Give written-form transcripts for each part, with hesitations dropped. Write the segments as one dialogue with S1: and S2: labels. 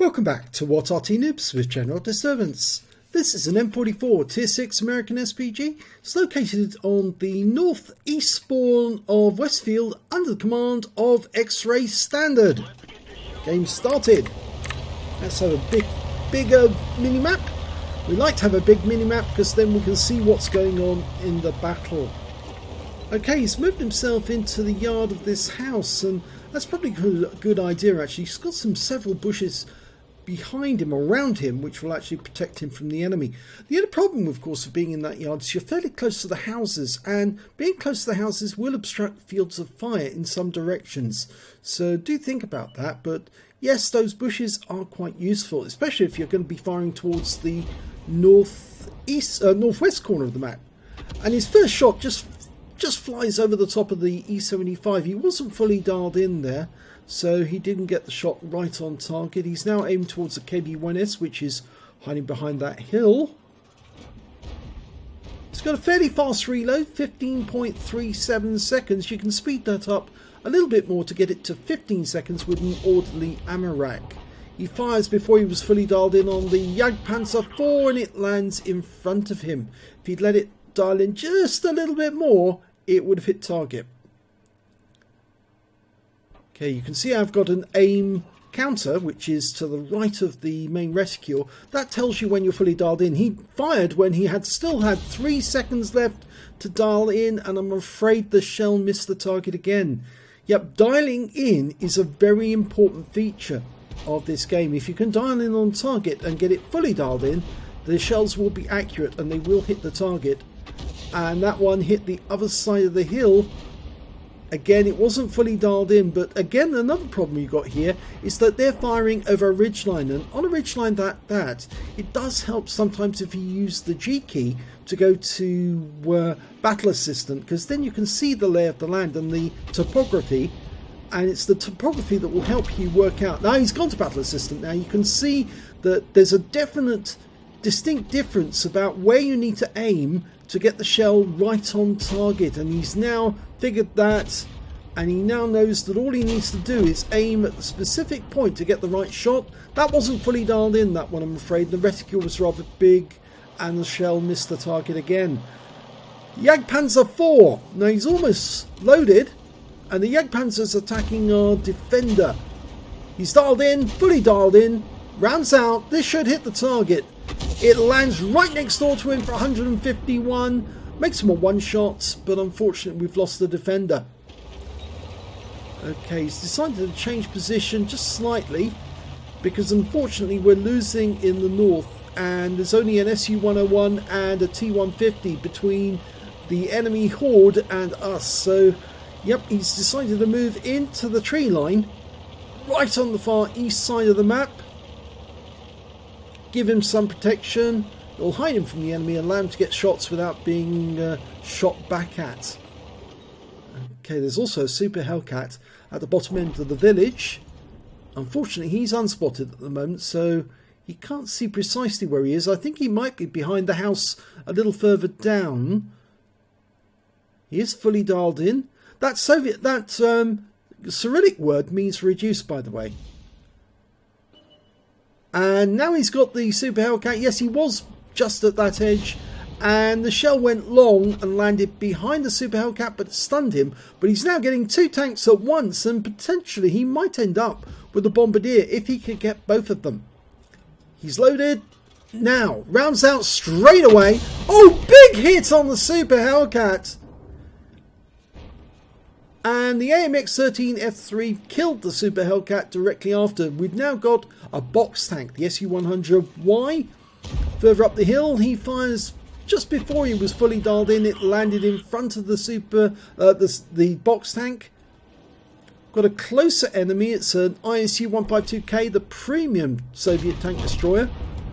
S1: Welcome back to What Arty Noobs with General Disturbance. This is an M44 Tier 6 American SPG. It's located on the northeast spawn of Westfield under the command of XrayStandard. Game started. Let's have a bigger mini-map. We like to have a big mini-map because then we can see what's going on in the battle. Okay, he's moved himself into the yard of this house, and that's probably a good idea actually. He's got several bushes behind him, around him, which will actually protect him from the enemy. The only problem, of course, of being in that yard is you're fairly close to the houses, and being close to the houses will obstruct fields of fire in some directions. So do think about that. But yes, those bushes are quite useful, especially if you're going to be firing towards the northwest corner of the map. And his first shot just flies over the top of the E75. He wasn't fully dialed in there, so he didn't get the shot right on target. He's now aimed towards the KB1S, which is hiding behind that hill. It's got a fairly fast reload, 15.37 seconds. You can speed that up a little bit more to get it to 15 seconds with an orderly ammo rack. He fires before he was fully dialed in on the Panzer IV, and it lands in front of him. If he'd let it dial in just a little bit more, it would have hit target. Okay, you can see I've got an aim counter, which is to the right of the main reticule. That tells you when you're fully dialed in. He fired when he still had 3 seconds left to dial in, and I'm afraid the shell missed the target again. Yep, dialing in is a very important feature of this game. If you can dial in on target and get it fully dialed in, the shells will be accurate and they will hit the target. And that one hit the other side of the hill. Again, it wasn't fully dialed in, but again, another problem you got here is that they're firing over a ridgeline, and on a ridgeline that it does help sometimes if you use the G key to go to Battle Assistant, because then you can see the lay of the land and the topography, and it's the topography that will help you work out. Now he's gone to Battle Assistant. Now you can see that there's a distinct difference about where you need to aim to get the shell right on target, and he's now figured that, and he now knows that all he needs to do is aim at the specific point to get the right shot. That wasn't fully dialed in, that one, I'm afraid. The reticule was rather big and the shell missed the target again. Panzer IV, now he's almost loaded, and the Panzer's attacking our defender. He's dialed in, fully dialed in, rounds out. This should hit the target. It lands right next door to him for 151. Makes him a one shot, but unfortunately we've lost the defender. Okay, he's decided to change position just slightly, because unfortunately we're losing in the north, and there's only an SU-101 and a T-150 between the enemy horde and us. So, yep, he's decided to move into the tree line, right on the far east side of the map. Give him some protection. It'll hide him from the enemy and allow him to get shots without being shot back at. Okay, there's also a Super Hellcat at the bottom end of the village. Unfortunately, he's unspotted at the moment, so you can't see precisely where he is. I think he might be behind the house a little further down. He is fully dialed in. That Cyrillic word means reduce, by the way. And now he's got the Super Hellcat. Yes, he was just at that edge, and the shell went long and landed behind the Super Hellcat, but stunned him. But he's now getting 2 tanks at once, and potentially he might end up with a bombardier if he could get both of them. He's loaded. Now, rounds out straight away. Oh, big hit on the Super Hellcat. And the AMX-13 F3 killed the Super Hellcat directly after. We've now got a box tank, the SU-100Y. Further up the hill, he fires just before he was fully dialed in. It landed in front of the box tank. Got a closer enemy. It's an ISU-152K, the premium Soviet tank destroyer.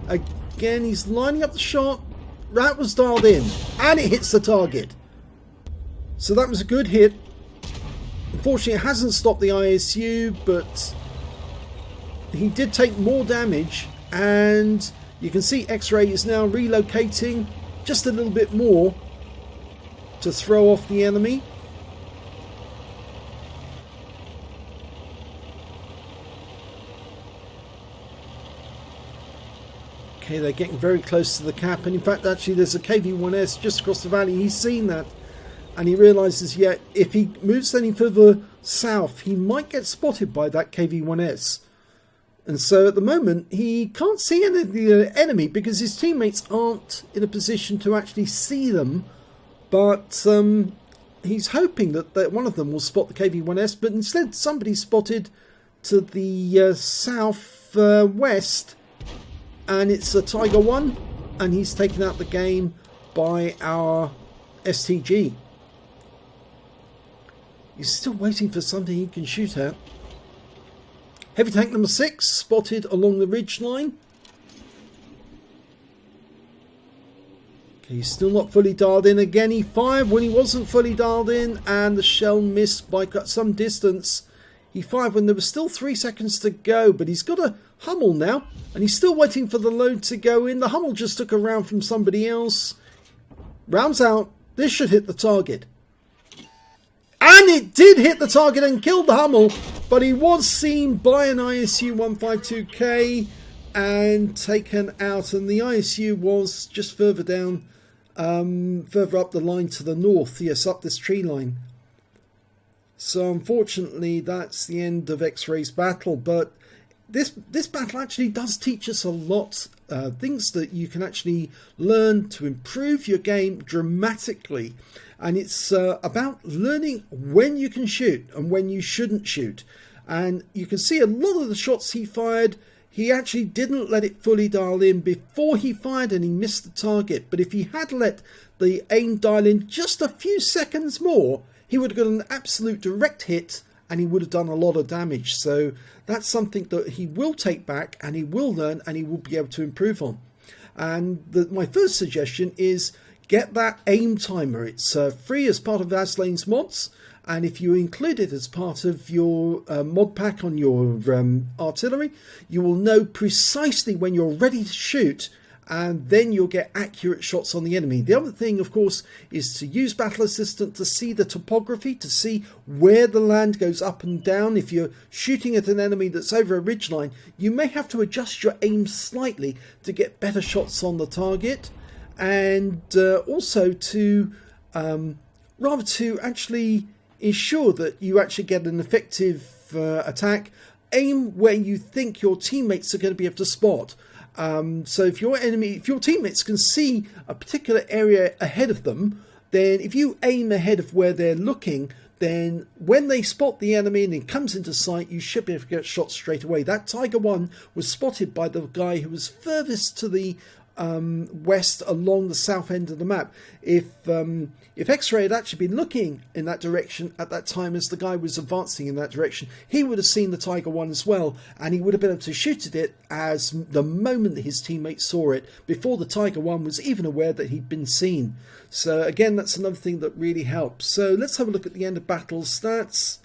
S1: Again, he's lining up the shot. That was dialed in, and it hits the target. So that was a good hit. Unfortunately, it hasn't stopped the ISU, but he did take more damage, and you can see X-Ray is now relocating just a little bit more to throw off the enemy. Okay, they're getting very close to the cap, and in fact actually there's a KV-1S just across the valley. He's seen that, and he realises, yeah, if he moves any further south he might get spotted by that KV-1S. And so at the moment he can't see any of the enemy because his teammates aren't in a position to actually see them, but he's hoping that one of them will spot the KV-1S, but instead somebody spotted to the south west, and it's a Tiger 1, and he's taken out the game by our STG. He's still waiting for something he can shoot at. Heavy tank number 6 spotted along the ridge line. Okay, he's still not fully dialed in. Again, he fired when he wasn't fully dialed in, and the shell missed by some distance. He fired when there was still 3 seconds to go, but he's got a Hummel now, and he's still waiting for the load to go in. The Hummel just took a round from somebody else. Rounds out. This should hit the target. And it did hit the target and killed the Hummel, but he was seen by an ISU 152K and taken out, and the ISU was just further down, further up the line to the north, yes, up this tree line. So unfortunately that's the end of X-Ray's battle, but this battle actually does teach us a lot, things that you can actually learn to improve your game dramatically. And it's about learning when you can shoot and when you shouldn't shoot. And you can see a lot of the shots he fired, he actually didn't let it fully dial in before he fired, and he missed the target. But if he had let the aim dial in just a few seconds more, he would have got an absolute direct hit, and he would have done a lot of damage. So that's something that he will take back, and he will learn, and he will be able to improve on. And my first suggestion is get that aim timer. It's free as part of Aslains mods, and if you include it as part of your mod pack on your artillery, you will know precisely when you're ready to shoot, and then you'll get accurate shots on the enemy. The other thing, of course, is to use Battle Assistant to see the topography, to see where the land goes up and down. If you're shooting at an enemy that's over a ridgeline, you may have to adjust your aim slightly to get better shots on the target. And also to rather to actually ensure that you actually get an effective attack, aim where you think your teammates are going to be able to spot. So if your teammates can see a particular area ahead of them, then if you aim ahead of where they're looking, then when they spot the enemy and it comes into sight, you should be able to get shot straight away. That Tiger 1 was spotted by the guy who was furthest to the west along the south end of the map. If X-Ray had actually been looking in that direction at that time as the guy was advancing in that direction, he would have seen the Tiger 1 as well, and he would have been able to shoot at it as the moment that his teammates saw it, before the Tiger 1 was even aware that he'd been seen. So again, that's another thing that really helps. So let's have a look at the end of battle stats.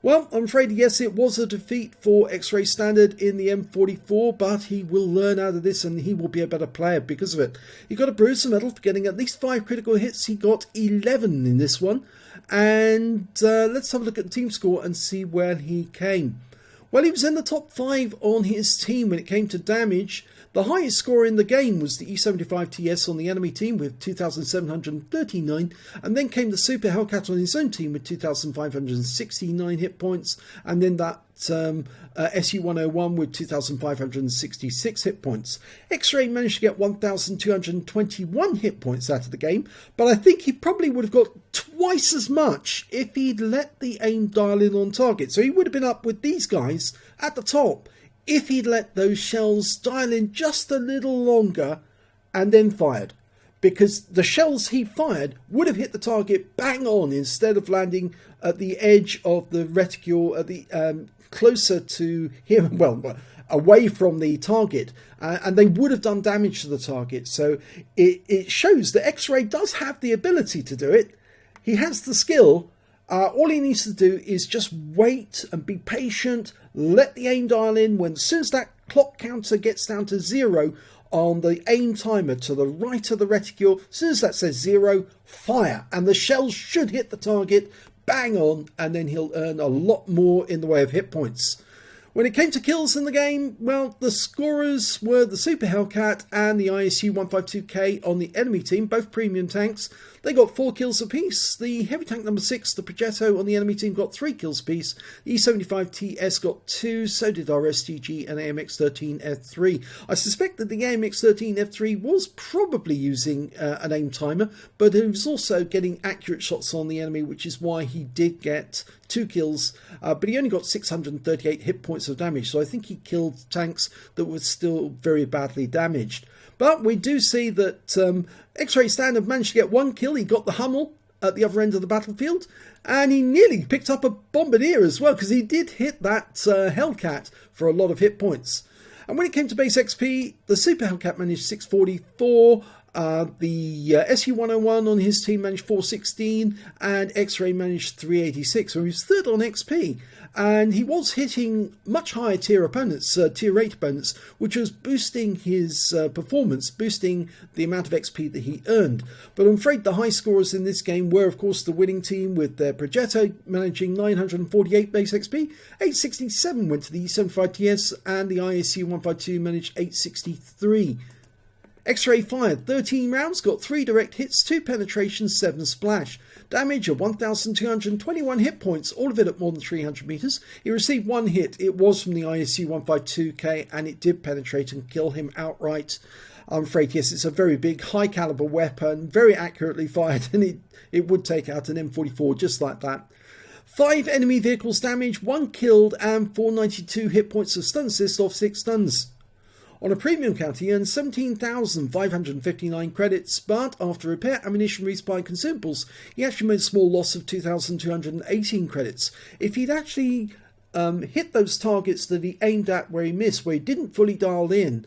S1: Well, I'm afraid, yes, it was a defeat for XrayStandard in the M44, but he will learn out of this and he will be a better player because of it. He got a Bruiser medal for getting at least 5 critical hits. He got 11 in this one. And let's have a look at the team score and see where he came. Well, he was in the top 5 on his team when it came to damage. The highest score in the game was the E75 TS on the enemy team with 2,739, and then came the Super Hellcat on his own team with 2,569 hit points, and then that SU-101 with 2,566 hit points. X-Ray managed to get 1,221 hit points out of the game, but I think he probably would have got twice as much if he'd let the aim dial in on target. So he would have been up with these guys at the top if he'd let those shells dial in just a little longer and then fired. Because the shells he fired would have hit the target bang on instead of landing at the edge of the reticule, at the closer to him, well, away from the target, and they would have done damage to the target. So it shows that X-Ray does have the ability to do it. He has the skill. All he needs to do is just wait and be patient, let the aim dial in. As soon as that clock counter gets down to 0 on the aim timer to the right of the reticule, as soon as that says 0, fire, and the shells should hit the target bang on, and then he'll earn a lot more in the way of hit points. When it came to kills in the game, well, the scorers were the Super Hellcat and the ISU 152K on the enemy team, both premium tanks. They got 4 kills apiece. The heavy tank number 6, the Progetto, on the enemy team got 3 kills apiece. The E75TS got 2, so did our STG and AMX13F3. I suspect that the AMX13F3 was probably using an aim timer, but it was also getting accurate shots on the enemy, which is why he did get 2 kills, but he only got 638 hit points of damage, so I think he killed tanks that were still very badly damaged. But we do see that XrayStandard managed to get 1 kill. He got the Hummel at the other end of the battlefield, and he nearly picked up a Bombardier as well, because he did hit that Hellcat for a lot of hit points. And when it came to base XP, the Super Hellcat managed 644, the SU-101 on his team managed 416, and X-Ray managed 386, so he was third on XP. And he was hitting much higher tier opponents, tier 8 opponents, which was boosting his performance, boosting the amount of XP that he earned. But I'm afraid the high scorers in this game were, of course, the winning team, with their Progetto managing 948 base XP, 867 went to the E75TS, and the ISU 152 managed 863. X-Ray fired 13 rounds, got 3 direct hits, 2 penetrations, 7 splash. Damage of 1,221 hit points, all of it at more than 300 meters. He received 1 hit. It was from the ISU 152K, and it did penetrate and kill him outright. I'm afraid, yes, it's a very big, high caliber weapon, very accurately fired, and it would take out an M44 just like that. 5 enemy vehicles damaged, 1 killed, and 492 hit points of stun assist off 6 stuns. On a premium count, he earned 17,559 credits, but after repair, ammunition, resupply and consumables, he actually made a small loss of 2,218 credits. If he'd actually hit those targets that he aimed at where he missed, where he didn't fully dial in,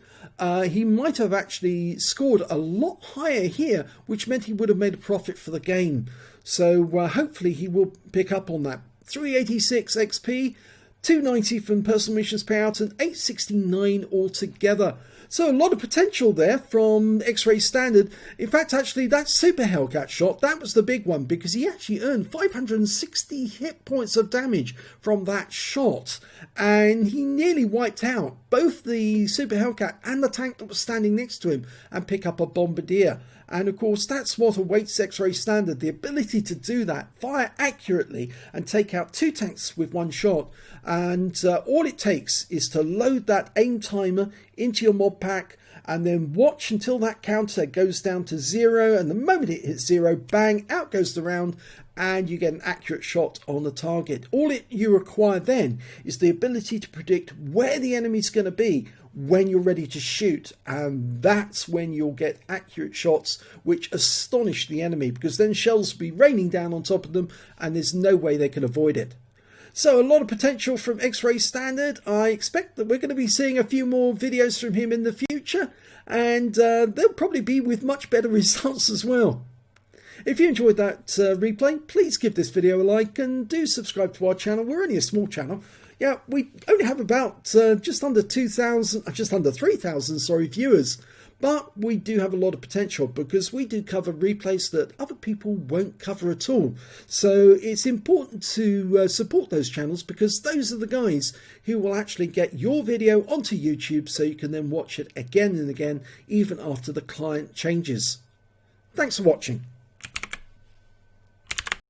S1: he might have actually scored a lot higher here, which meant he would have made a profit for the game. So hopefully he will pick up on that. 386 XP, 290 from personal missions payout, and 869 altogether. So a lot of potential there from XrayStandard. In fact, actually, that Super Hellcat shot, that was the big one, because he actually earned 560 hit points of damage from that shot. And he nearly wiped out both the Super Hellcat and the tank that was standing next to him and pick up a Bombardier. And of course, that's what awaits XrayStandard, the ability to do that, fire accurately and take out 2 tanks with 1 shot. And all it takes is to load that aim timer into your mod pack and then watch until that counter goes down to 0. And the moment it hits 0, bang, out goes the round, and you get an accurate shot on the target. All you require then is the ability to predict where the enemy's going to be when you're ready to shoot, and that's when you'll get accurate shots which astonish the enemy, because then shells will be raining down on top of them and there's no way they can avoid it. So a lot of potential from XrayStandard. I expect that we're going to be seeing a few more videos from him in the future, and they'll probably be with much better results as well. If you enjoyed that replay, please give this video a like and do subscribe to our channel. We're only a small channel. Yeah, we only have about just under 3,000 viewers, but we do have a lot of potential because we do cover replays that other people won't cover at all. So it's important to support those channels, because those are the guys who will actually get your video onto YouTube, so you can then watch it again and again, even after the client changes. Thanks for watching.